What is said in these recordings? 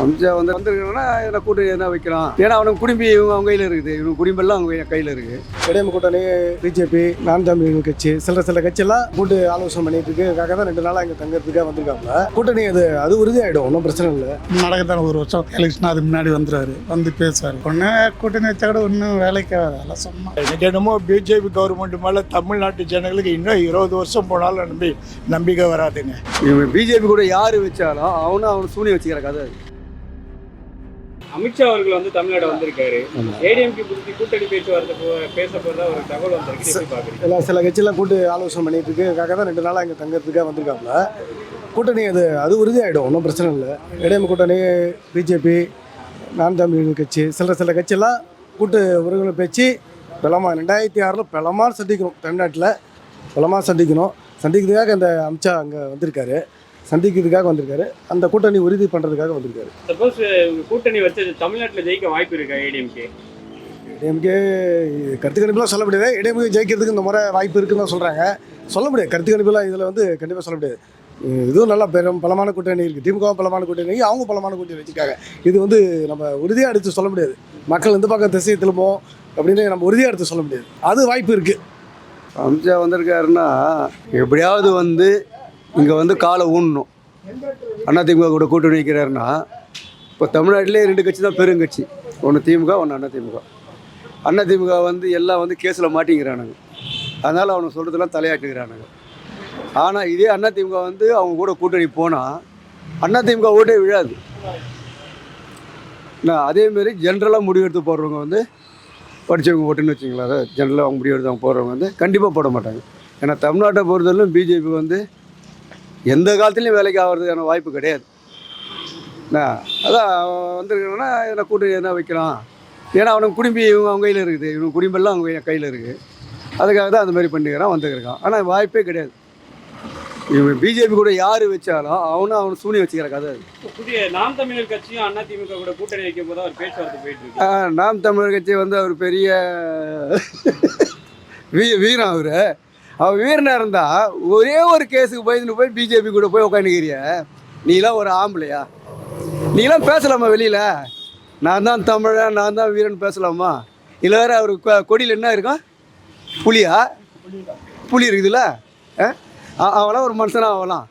அமித்ஷா வந்துருக்கணும்னா இதில் கூட்டணி எதனா வைக்கலாம். ஏன்னா அவனுக்கு குடும்பி அவங்க கையில் இருக்குது, இவங்க குடும்பெல்லாம் அவங்க கையில் இருக்குது. இடையம கூட்டணி, பிஜேபி, நாம் தமிழ் கட்சி, சில கட்சியெல்லாம் கூட்டு ஆலோசனை பண்ணிட்டு இருக்குக்காக தான் 2 நாளாக இங்கே தங்கறதுக்காக வந்திருக்காங்க. கூட்டணி அது உறுதியாயிடும், ஒன்றும் பிரச்சனை இல்லை. நடக்கத்தான ஒரு வருஷம் எலெக்ஷன் அது முன்னாடி வந்துடுறாரு, வந்து பேசுவார். ஒன்று கூட்டணி வச்சா கூட இன்னும் வேலைக்கு அதெல்லாம் சொன்னா என்னமோ பிஜேபி கவர்மெண்ட் மேலே தமிழ்நாட்டு ஜனங்களுக்கு இன்னும் 20 வருஷம் போனாலும் நம்பிக்கை வராதுங்க. இவங்க பிஜேபி கூட யார் வச்சாலும் அவனை சூனியம் வச்சுக்கிற கதை. அமித்ஷா அவர்கள் வந்து தமிழ்நாடு வந்திருக்காரு. ஏடிஎம்கே கூட்டணி பேச்சுவார்த்தை பேச போறதா ஒரு தகவல் வந்திருக்கு. சில கட்சியெல்லாம் கூட்டு ஆலோசனை பண்ணிட்டு இருக்குக்காக தான் 2 நாளாக இங்கே தங்கறதுக்காக வந்திருக்காங்க. கூட்டணி அது உறுதியாயிடும், ஒன்றும் பிரச்சனை இல்லை. இடையம கூட்டணி, பிஜேபி, நாம் தமிழ் கட்சி, சில கட்சியெல்லாம் கூட்டு உறவுகளை பேச்சு பலமாக 2006 பலமாக சந்திக்கணும். தமிழ்நாட்டில் பலமாக சந்திக்கிறதுக்காக இந்த அமித்ஷா அங்கே வந்திருக்காரு. அந்த கூட்டணி உறுதி பண்ணுறதுக்காக வந்திருக்காரு. சப்போஸ் கூட்டணி வச்சு தமிழ்நாட்டில் ஜெயிக்க வாய்ப்பு இருக்கா? ஏடிஎம்கே கருத்து கணிப்பெல்லாம் சொல்ல முடியாது. ஏடிஎம்கே ஜெயிக்கிறதுக்கு இந்த முறை வாய்ப்பு இருக்குன்னு தான் சொல்ல முடியாது. கருத்து கணிப்பெல்லாம் இதில் கண்டிப்பாக சொல்ல முடியாது. இதுவும் நல்லா பலமான கூட்டணி இருக்குது. திமுக பலமான கூட்டணி, அவங்க பலமான கூட்டணி வச்சுருக்காங்க. இது நம்ம உறுதியாக எடுத்து சொல்ல முடியாது. மக்கள் இந்த பக்கம் திசை திரும்பும் அப்படின்னு நம்ம உறுதியாக எடுத்து சொல்ல முடியாது. அது வாய்ப்பு இருக்குது. அமித்ஷா வந்திருக்காருன்னா எப்படியாவது இங்கே காலை ஊனணும். அதிமுக கூட கூட்டணி வைக்கிறாருன்னா இப்போ தமிழ்நாட்டிலே 2 கட்சி தான் பெருங்கட்சி. ஒன்று திமுக, ஒன்று அதிமுக. அதிமுக எல்லாம் கேஸில் மாட்டிங்கிறானுங்க. அதனால் அவனுக்கு சொல்கிறதெல்லாம் தலையாட்டுக்கிறானுங்க. ஆனால் இதே அதிமுக அவங்க கூட கூட்டணி போனால் அதிமுக ஓட்டே விழாது. அதேமாரி ஜென்ரலாக முடிவெடுத்து போடுறவங்க படித்தவங்க ஓட்டுன்னு வச்சிங்களா, அதாவது ஜென்ரலாக அவங்க முடிவெடுத்து அவங்க போடுறவங்க கண்டிப்பாக போட மாட்டாங்க. ஏன்னா தமிழ்நாட்டை பொறுத்தவரையிலும் பிஜேபி எந்த காலத்துலேயும் வேலைக்கு ஆகிறதுக்கான வாய்ப்பு கிடையாது. அதான் வந்திருக்கணும்னா இதில் கூட்டணி எதனா வைக்கலாம். ஏன்னா அவனுக்கு குடும்பி அவங்க கையில் இருக்குது, இவங்க குடும்பெல்லாம் அவங்க கையில் இருக்குது. அதுக்காக தான் அந்த மாதிரி பண்ணிக்கிறான், வந்துருக்கான். ஆனால் வாய்ப்பே கிடையாது. இவங்க பிஜேபி கூட யார் வச்சாலும் அவனை சூனியம் வச்சுக்கிற கதை. புதிய நாம் தமிழர் கட்சியும் அதிமுக கூட கூட்டணி வைக்கும் போது அவர் பேச்சுவார்த்தை போயிட்டு இருக்கு. நாம் தமிழர் கட்சி அவர் பெரிய வீரம். அவர் வீரனாக இருந்தால் ஒரே ஒரு கேஸுக்கு பயந்துட்டு போய் பிஜேபி கூட போய் உட்காந்துக்கிறிய. நீலாம் ஒரு ஆம்பளையா? நீலாம் பேசலாமா வெளியில்? நான் தான் தமிழன், நான் தான் வீரன் பேசலாமா? இல்லை வேறு அவர் கொடியில் என்ன இருக்கும்? புலியா? புலி இருக்குதுல்ல? அவெல்லாம் ஒரு மனுஷனாக ஆகலாம்.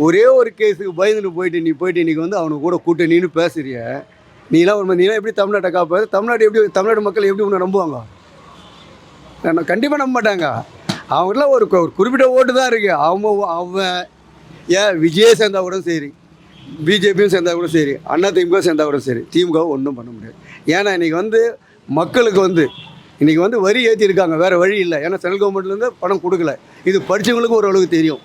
ஒரே ஒரு கேஸுக்கு பயந்துட்டு போயிட்டு இன்றைக்கி அவனுக்கு கூட கூட்டணின்னு பேசுறிய. நீலாம் எப்படி தமிழ்நாட்டை காப்பாது? தமிழ்நாடு மக்கள் எப்படி உன்னை நம்புவாங்க? கண்டிப்பாக நம்ப மாட்டாங்க. அவங்களாம் ஒரு குறிப்பிட்ட ஓட்டு தான் இருக்குது. அவன் ஏன் விஜயை சேர்ந்தா கூட சரி, பிஜேபியும் சேர்ந்தா கூட சரி, அதிமுக சேர்ந்தா கூட சரி, திமுக ஒன்றும் பண்ண முடியாது. ஏன்னா இன்றைக்கி மக்களுக்கு இன்றைக்கி வரி ஏற்றிருக்காங்க, வேறு வழி இல்லை. ஏன்னா சென்ட்ரல் கவர்மெண்ட்லேருந்து பணம் கொடுக்கல. இது படித்தவங்களுக்கும் ஓரளவுக்கு தெரியும்.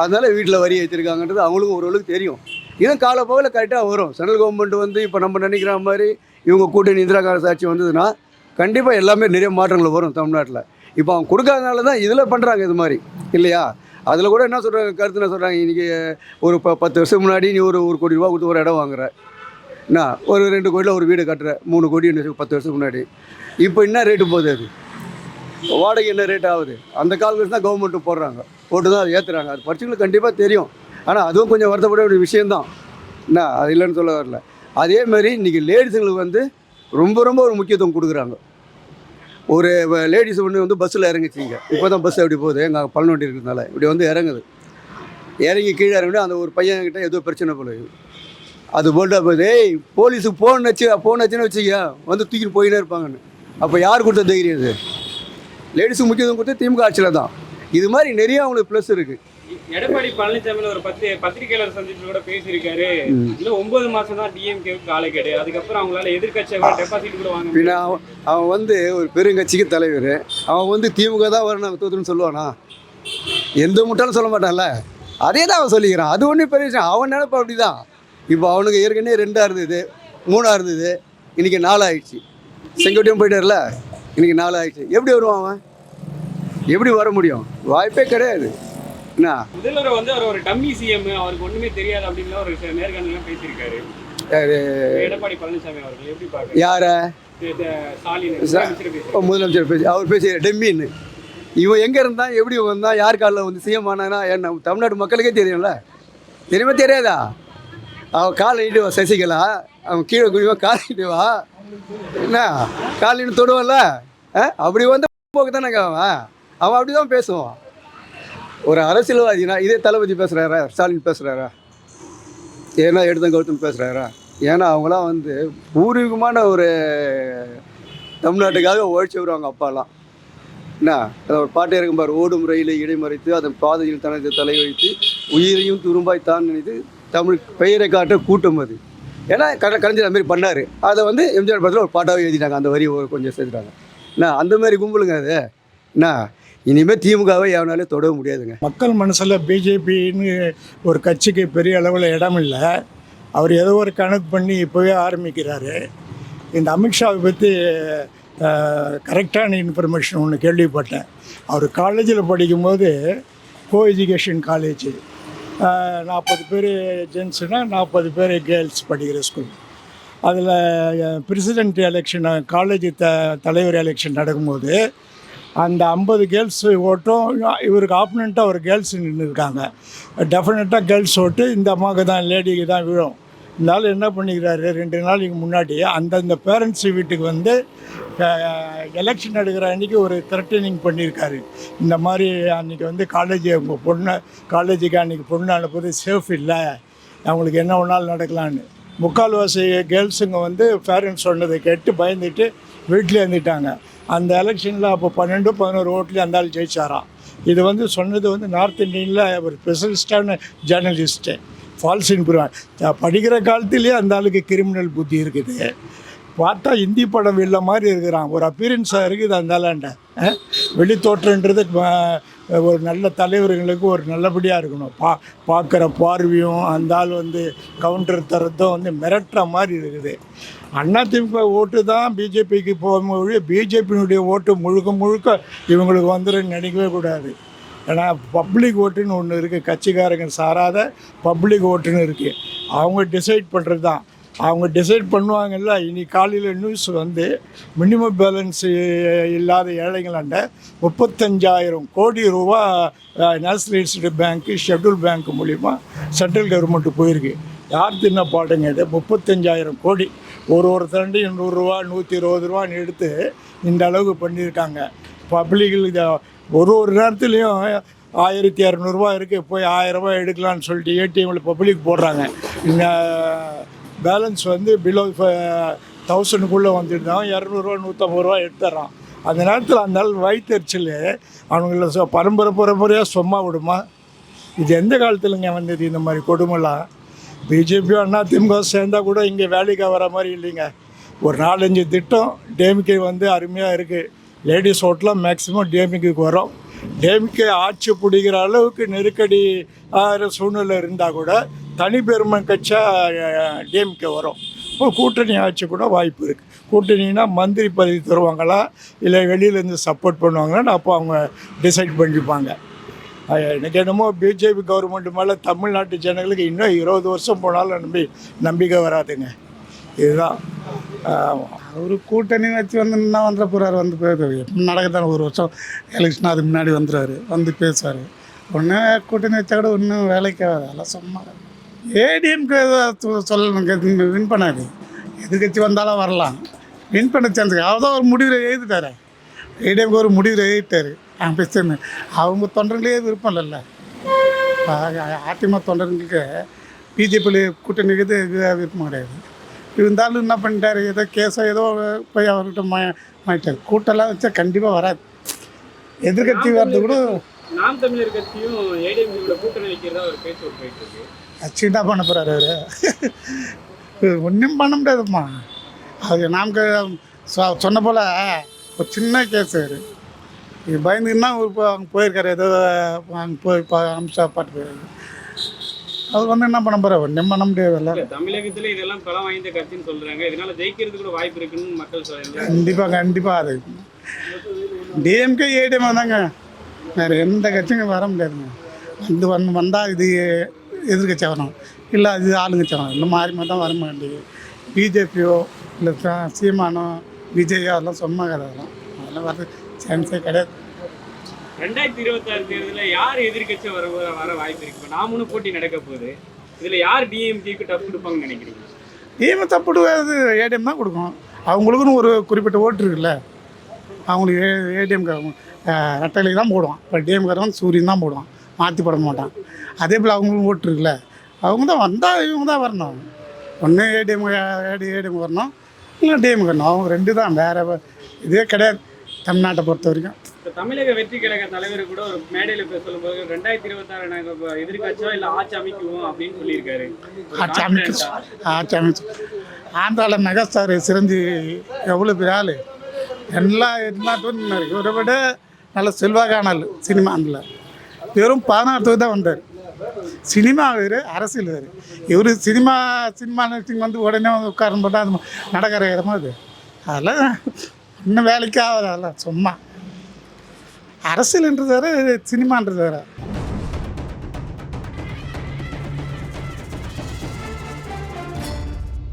அதனால் வீட்டில் வரி ஏற்றிருக்காங்கன்றது அவங்களுக்கும் ஓரளவுக்கு தெரியும். இதுவும் காலப்போக்கில் கரெக்டாக வரும். சென்ட்ரல் கவர்மெண்ட் இப்போ நம்ம நினைக்கிற மாதிரி இவங்க கூட்டணி இந்திரா காங்கிரஸ் ஆட்சி வந்ததுன்னா கண்டிப்பாக எல்லாமே நிறைய மாற்றங்கள் வரும் தமிழ்நாட்டில். இப்போ அவங்க கொடுக்காதனால தான் இதில் பண்ணுறாங்க இது மாதிரி இல்லையா? அதில் கூட என்ன சொல்கிறாங்க, கருத்து என்ன சொல்கிறாங்க, இன்றைக்கி ஒரு 10 வருஷம் முன்னாடி நீ ஒரு கோடி ரூபா கொடுத்து ஒரு இடம் வாங்குற, என்ன ஒரு 2 கோடியில் ஒரு வீடு கட்டுற, 3 கோடி 10 வருஷம் முன்னாடி. இப்போ என்ன ரேட்டு போகுது? அது வாடகை என்ன ரேட் ஆகுது? அந்த காலத்தில் தான் கவர்மெண்ட்டு போடுறாங்க, போட்டு தான் அது ஏற்றுறாங்க. அது படிச்சவங்களுக்கு கண்டிப்பாக தெரியும். ஆனால் அதுவும் கொஞ்சம் வருத்தப்பட ஒரு விஷயந்தான். என்ன அது இல்லைன்னு சொல்ல வரல. அதேமாதிரி இன்றைக்கி லேடிஸுங்களுக்கு ரொம்ப ஒரு முக்கியத்துவம் கொடுக்குறாங்க. ஒரு லேடிஸ் பஸ்ஸில் இறங்கிச்சிங்க. இப்போ தான் பஸ் எப்படி போகுது, எங்கள் பழனோட்டி இருக்கிறதுனால இப்படி இறங்குது. இறங்கி கீழே இறங்கி அந்த ஒரு பையன்கிட்ட ஏதோ பிரச்சனை போல அது போல்ட்டா போகுது. போலீஸுக்கு ஃபோன் வச்சுன்னு வச்சுக்க தூக்கிட்டு போயினே இருப்பாங்கன்னு. அப்போ யார் கொடுத்த தைரியம்? இது லேடிஸுக்கு முக்கியத்துவம் கொடுத்து திமுக ஆட்சியில் தான். இது மாதிரி நிறைய அவங்களுக்கு ப்ளஸ் இருக்குது. எடப்பாடி பழனிசாமி ஒரு பத்திரிகையாளர் சந்திப்பு கூட பேசியிருக்காரு. இன்னும் 9 மாதம் தான் டிஎம்கேவுக்கு காலக்கெடு. அதுக்கப்புறம் அவங்களால எதிர்கட்சியாக டெபாசிட் கூட வாங்க. பின்ன அவன் ஒரு பெருங்கட்சிக்கு தலைவர். அவன் திமுக தான் வரணும் தோத்துன்னு சொல்லுவானா? எந்த முட்டாலும் சொல்ல மாட்டான்ல. அதே தான் அவன் சொல்லிக்கிறான். அது ஒன்றும் பெரிய விஷயம். அவன் நினைப்பா அப்படி தான். இப்போ அவனுக்கு ஏற்கனவே 2 இருந்தது, 3 இருந்தது, இன்றைக்கி 4 ஆகிடுச்சு. செங்கோட்டையும் போயிட்டார்ல, இன்றைக்கி 4 ஆகிடுச்சு. எப்படி வருவான் அவன்? எப்படி வர முடியும்? வாய்ப்பே கிடையாது. முதல்வர் அவர் ஒரு டம்மி சிஎம், அவருக்கு ஒண்ணுமே தெரியாது அப்படின்னு ஒரு நேர்காணலாம் பேசியிருக்காரு எடப்பாடி பழனிசாமி அவர்கள். எப்படி பாருங்க? யார? முதலமைச்சர் பேசி அவர் பேசி டெம்மின்னு. இவன் எங்கே இருந்தான், எப்படி வந்தான், யார் காலில் சிஎம் ஆனானா என்ன தமிழ்நாட்டு மக்களுக்கே தெரியும்ல. தெரியுமா தெரியாதா? அவன் காலை நீட்டு வா சசிகலா, அவன் கீழே குடிவா காலை நீட்டு வா, என்ன காலை நீட்டு தொடுவல்ல, அப்படி வந்து போக்கு தானேங்க அவன் அப்படி தான் பேசுவான். ஒரு அரசியல்வாதினா இதே தளபதி பேசுகிறாரா, ஸ்டாலின் பேசுகிறாரா, ஏன்னா எடுத்த கௌதம் பேசுகிறாரா? ஏன்னா அவங்களாம் வந்து பூர்வீகமான ஒரு தமிழ்நாட்டுக்காக உழைச்சி வருவாங்க அப்பாலாம். என்ன ஒரு பாட்டே இருக்கும் பாரு, ஓடும் ரயிலை இடைமறைத்து அதன் பாதையில் தனது தலை வைத்து உயிரையும் துரும்பாய் தான் நினைத்து தமிழ் பெயரை காட்ட கூட்டம் அது. ஏன்னா கலைஞர் அந்த மாதிரி பண்ணார். அதை வந்து எம்ஜிஆர் படத்தில் ஒரு பாட்டாகவே எழுதிட்டாங்க, அந்த வரி கொஞ்சம் சேர்த்துட்டாங்க. என்ன அந்த மாதிரி கும்பலுங்க அது. என்ன இனிமேல் திமுகவை எவனாலே தொட முடியாதுங்க. மக்கள் மனசில் பிஜேபின்னு ஒரு கட்சிக்கு பெரிய அளவில் இடம் இல்லை. அவர் ஏதோ ஒரு கணக்கு பண்ணி இப்போவே ஆரம்பிக்கிறாரு. இந்த அமித்ஷாவை பற்றி கரெக்டான இன்ஃபர்மேஷன் ஒன்று கேள்விப்பட்டேன். அவர் காலேஜில் படிக்கும்போது கோ எஜுகேஷன் காலேஜ், 40 பேர் ஜென்ஸுனால் 40 பேர் கேர்ள்ஸ் படிக்கிற ஸ்கூல். அதில் பிரசிடென்ட் எலெக்ஷன், காலேஜ் தலைவர் எலெக்ஷன் நடக்கும்போது அந்த 50 கேர்ள்ஸ் ஓட்டும் இவருக்கு ஆப்போனண்ட்டாக ஒரு கேர்ள்ஸ் நின்று இருக்காங்க. டெஃபினட்டாக கேர்ள்ஸ் ஓட்டு இந்த அம்மாவுக்கு தான், லேடிக்கு தான் விழும். இருந்தாலும் என்ன பண்ணிக்கிறாரு, 2 நாளைக்கு முன்னாடி அந்தந்த பேரண்ட்ஸ் வீட்டுக்கு வந்து எலெக்ஷன் எடுக்கிற அன்றைக்கி ஒரு த்ரெட்டனிங் பண்ணியிருக்காரு. இந்த மாதிரி அன்றைக்கி வந்து காலேஜுக்கு அன்றைக்கி பொண்ணு அனுப்புறது சேஃப் இல்லை, அவங்களுக்கு என்ன ஒன்றாலும் நடக்கலான்னு. முக்கால்வாசி கேர்ள்ஸுங்க வந்து பேரண்ட்ஸ் சொன்னதை கேட்டு பயந்துட்டு வீட்டிலே இருந்துட்டாங்க. அந்த எலெக்ஷனில் அப்போ 12-11 ஓட்டுலேயே அந்த ஆள் ஜெயிச்சாராம். இது வந்து சொன்னது வந்து நார்த் இந்தியனில் ஒரு ஸ்பெஷலிஸ்டான ஜேர்னலிஸ்ட்டு. ஃபால்ஸ் இன்ஃபர்மேஷன் படிக்கிற காலத்துலேயே அந்த ஆளுக்கு கிரிமினல் புத்தி இருக்குது. பார்த்தா இந்தி படம் இல்லை மாதிரி இருக்கிறான், ஒரு அப்பீரன்ஸாக இருக்குது அந்த ஆளாண்ட. வெளித்தோற்றன்றது ஒரு நல்ல தலைவர்களுக்கு ஒரு நல்லபடியாக இருக்கணும். பார்க்குற பார்வையும் அந்த ஆள் வந்து கவுண்டர் தரதும் வந்து மிரட்டுற மாதிரி இருக்குது. அதிமுக ஓட்டு தான் பிஜேபிக்கு போகும்போது பிஜேபியினுடைய ஓட்டு முழுக்க இவங்களுக்கு வந்துடும் நினைக்கவே கூடாது. ஏன்னா பப்ளிக் ஓட்டுன்னு ஒன்று இருக்குது, கட்சிக்காரங்க சாராத பப்ளிக் ஓட்டுன்னு இருக்குது. அவங்க டிசைட் பண்ணுறது தான், அவங்க டிசைட் பண்ணுவாங்கல்ல. இனி காலையில் நியூஸ் வந்து மினிமம் பேலன்ஸ் இல்லாத ஏழைங்களாண்ட 35,000 கோடி ரூபா நேஷனலைஸ்டு பேங்க்கு, ஷெட்யூல் பேங்க் மூலிமா சென்ட்ரல் கவர்மெண்ட்டு போயிருக்கு. யார் தின்ன பாட்டுங்க இது? 35,000 கோடி ஒருத்தரண்டு 100 ரூபா 120 ரூபான்னு எடுத்து இந்த அளவுக்கு பண்ணியிருக்காங்க. பப்ளிக்கில் இதை ஒரு நேரத்துலையும் 1200 ரூபா இருக்குது, போய் 1000 ரூபா எடுக்கலான்னு சொல்லிட்டு ஏடிஎம்மில் பப்ளிக் போடுறாங்க. இந்த பேலன்ஸ் வந்து பிலோ 1000க்குள்ளே வந்துட்டுதான் 200 ரூபா 150 ரூபா எடுத்துட்றான். அந்த நேரத்தில் அந்த நாள் வயிற்றுச்சல் அவங்கள பரம்பரையாக சும்மா விடுமா? இது எந்த காலத்துலங்க வந்தது இந்த மாதிரி கொடுமைலாம்? பிஜேபியோ அதிமுக சேர்ந்தால் கூட இங்கே வேலைக்கு வர மாதிரி இல்லைங்க. ஒரு 4-5 திட்டம் டிஎம்கே வந்து அருமையாக இருக்குது. லேடிஸ் ஓட்டெலாம் மேக்ஸிமம் டிஎம்கேக்கு வரும். டிஎம்கே ஆட்சி பிடிக்கிற அளவுக்கு நெருக்கடி சூழ்நிலை இருந்தால் கூட தனி பெருமை கட்சியாக டிஎம்கே வரும். இப்போ கூட்டணி ஆட்சி கூட வாய்ப்பு இருக்குது. கூட்டணினா மந்திரி பதவி தருவாங்களா இல்லை வெளியிலேருந்து சப்போர்ட் பண்ணுவாங்களான்னு அப்போ அவங்க டிசைட் பண்ணிப்பாங்க. எனக்கு என்னமோ பிஜேபி கவர்மெண்ட் மேலே தமிழ்நாட்டு ஜனங்களுக்கு இன்னும் 20 வருஷம் போனாலும் நம்பிக்கை வராதுங்க. இதுதான் அவர் கூட்டணி வச்சு வந்து என்ன வந்துட போகிறாரு, வந்து நடக்கத்தான 1 வருஷம் எலெக்ஷன் அதுக்கு முன்னாடி வந்துடுவார், வந்து பேசுவார். ஒன்று கூட்டணி வச்சா கூட ஒன்றும் வேலைக்கு ஆகாது, அதெல்லாம் சும்மா. ஏடிஎம்க்கு சொல்லணும், வின் பண்ணாது. எதிர்கட்சி வந்தாலும் வரலாம், வின் பண்ண சான்ஸ். அவதான் ஒரு முடிவில் எழுதிட்டாரு, ஏடிஎம்க்கு ஒரு முடிவில் எழுதிட்டார். பேசுன்னு அவங்க தொண்டர்களே விருப்பம் இல்லைல்ல. அதிமுக தொண்டர்களுக்கு பிஜேபியில் கூட்டணி இருக்குது விருப்பம் கிடையாது. இருந்தாலும் என்ன பண்ணிட்டாரு, ஏதோ கேஸோ ஏதோ போய் அவர்கிட்ட மாட்டார். கூட்டெல்லாம் வச்சா கண்டிப்பாக வராது. எதிர்கட்சி வர்றது கூட நாம் தமிழர் கட்சியும் ஏடிஎம்கே கூட்டணி வைக்கிறதா ஒரு பேச்சு போயிட்டு இருக்கு. கட்சி என்ன பண்ண போகிறாரு அவர்? ஒன்றும் பண்ண முடியாதும்மா. அது நமக்கு சொன்ன போல் ஒரு சின்ன கேஸ் இது பயந்துன்னா அங்கே போயிருக்காரு, ஏதோ அங்கே போய் அம்சா பாட்டு போயிருக்காரு. அவர் வந்து என்ன பண்ண போகிறார்? ஒன்றும் பண்ண முடியாதுல்ல. தமிழகத்தில் இதெல்லாம் பலம் வாய்ந்த கட்சின்னு சொல்கிறாங்க, இதனால் ஜெயிக்கிறது கூட வாய்ப்பு இருக்குன்னு மக்கள் சொல்கிறாங்க. கண்டிப்பாக அது டிஎம்கே ஏடிஎம் தாங்க, வேறு எந்த கட்சியும் வர முடியாதுங்க. வந்தால் இது எதிர்கட்சி வரணும், இல்லை அது ஆளுங்கட்சி வரணும். இந்த மாறி தான் வர மாட்டேங்குது. பிஜேபியோ இல்லை சீமானோ விஜயோ அதெல்லாம் சும்மா கிடையாது, அதெல்லாம் வர சான்ஸே கிடையாது. 2026 தேர்தலில் யார் எதிர்கட்சி வர வாய்ப்பு இருக்கு? நாமளும் போட்டி நடக்க போகுது. இதுல யார் டிஎம்கேக்கு டஃப் கொடுப்பாங்கன்னு நினைக்கிறீங்க? டிஎம் தப்புடுவது ஏடிஎம் தான் கொடுக்கும். அவங்களுக்குன்னு ஒரு குறிப்பிட்ட ஓட்டு இருக்குல்ல, அவங்களுக்கு ஏடிஎம்காரங்க ரெட்டையில தான் போடுவான். இப்போ டிஎம்காரங்க சூரியன் தான் போடுவான், மாற்றி போட மாட்டான். அதே போல் அவங்களுக்கும் ஓட்டு இருக்குல்ல, அவங்க தான் வந்தால் இவங்க தான் வரணும். ஒன்று ஏடிஎம் வரணும், இல்லை டிஎம் வரணும். அவங்க ரெண்டு தான், வேறு இதே கிடையாது தமிழ்நாட்டை பொறுத்த வரைக்கும். இப்போ தமிழக வெற்றி கழக தலைவர் கூட ஒரு மேடையில் பேச சொல்லும்போது 2026 நாங்கள் எதிர்கட்சியோ இல்லை ஆட்சி அமைக்குவோம் அப்படின்னு சொல்லியிருக்காரு. ஆட்சி அமைச்சு ஆந்திராவில் மெகாஸ்டார் சிரஞ்சி எவ்வளோ பெரிய ஆள், எல்லாத்துக்கும் இவரை விட நல்ல செல்வாக்கான ஆள். சினிமாவில் வெறும் 16 தொகுதி தான் வந்தார். சினிமா வேறு, அரசியல் வேறு. இவர் சினிமா நடிச்சிங் வந்து உடனே உட்காரம் போட்டால் அது நடக்கிற இடமா அது. அதெல்லாம் இன்னும் வேலைக்கு ஆகாது. அதெல்லாம் சும்மா அரசியல்ன்றது வேறு, சினிமான்றது வேறு.